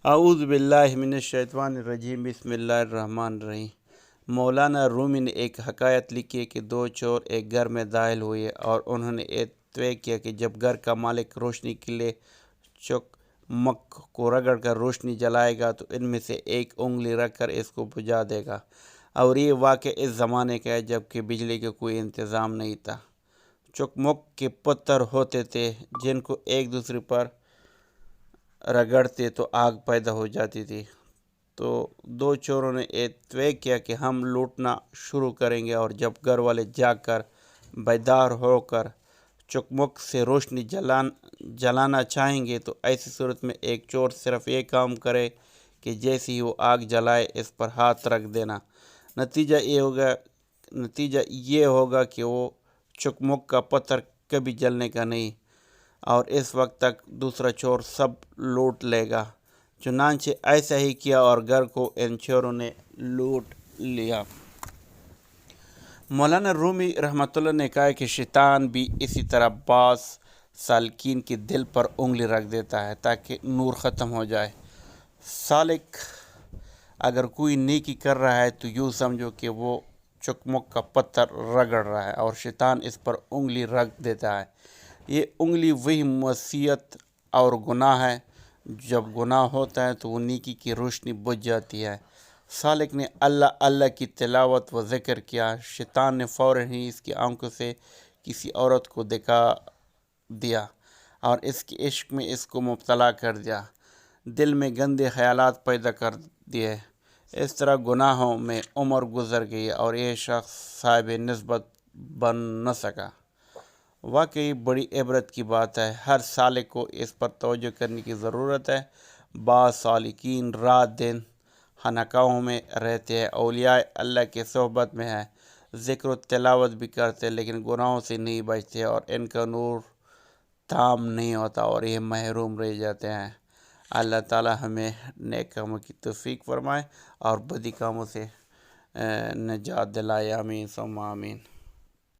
اعوذ باللہ من الشیطان الرجیم، بسم اللہ الرحمن الرحیم۔ مولانا رومی نے ایک حکایت لکھی ہے کہ دو چور ایک گھر میں داخل ہوئے اور انہوں نے یہ طے کیا کہ جب گھر کا مالک روشنی کے لیے چکمک کو رگڑ کر روشنی جلائے گا تو ان میں سے ایک انگلی رکھ کر اس کو بجھا دے گا۔ اور یہ واقعہ اس زمانے کا ہے جب کہ بجلی کا کوئی انتظام نہیں تھا۔ چکمک کے پتھر ہوتے تھے جن کو ایک دوسرے پر رگڑتے تو آگ پیدا ہو جاتی تھی۔ تو دو چوروں نے ایک طے کیا کہ ہم لوٹنا شروع کریں گے، اور جب گھر والے جاگ کر بیدار ہو کر چکمک سے روشنی جلانا چاہیں گے تو ایسی صورت میں ایک چور صرف یہ کام کرے کہ جیسے ہی وہ آگ جلائے اس پر ہاتھ رکھ دینا۔ نتیجہ یہ ہوگا کہ وہ چکمک کا پتھر کبھی جلنے کا نہیں، اور اس وقت تک دوسرا چور سب لوٹ لے گا۔ چنانچہ ایسا ہی کیا اور گھر کو ان چوروں نے لوٹ لیا۔ مولانا رومی رحمۃ اللہ نے کہا کہ شیطان بھی اسی طرح بعض سالکین کے دل پر انگلی رکھ دیتا ہے تاکہ نور ختم ہو جائے۔ سالک اگر کوئی نیکی کر رہا ہے تو یوں سمجھو کہ وہ چکمک کا پتھر رگڑ رہا ہے اور شیطان اس پر انگلی رکھ دیتا ہے۔ یہ انگلی وہی معصیت اور گناہ ہے۔ جب گناہ ہوتا ہے تو وہ نیکی کی روشنی بجھ جاتی ہے۔ سالک نے اللہ اللہ کی تلاوت و ذکر کیا، شیطان نے فوراً ہی اس کی آنکھوں سے کسی عورت کو دکھا دیا اور اس کے عشق میں اس کو مبتلا کر دیا، دل میں گندے خیالات پیدا کر دیے۔ اس طرح گناہوں میں عمر گزر گئی اور یہ شخص صاحب نسبت بن نہ سکا۔ واقعی بڑی عبرت کی بات ہے، ہر سالک کو اس پر توجہ کرنے کی ضرورت ہے۔ بعض سالکین رات دن خانقاہوں میں رہتے ہیں، اولیاء اللہ کے صحبت میں ہیں، ذکر و تلاوت بھی کرتے لیکن گناہوں سے نہیں بچتے اور ان کا نور تام نہیں ہوتا اور یہ محروم رہ جاتے ہیں۔ اللہ تعالی ہمیں نیک کاموں کی توفیق فرمائے اور بدی کاموں سے نجات دلائے، آمین ثم آمین۔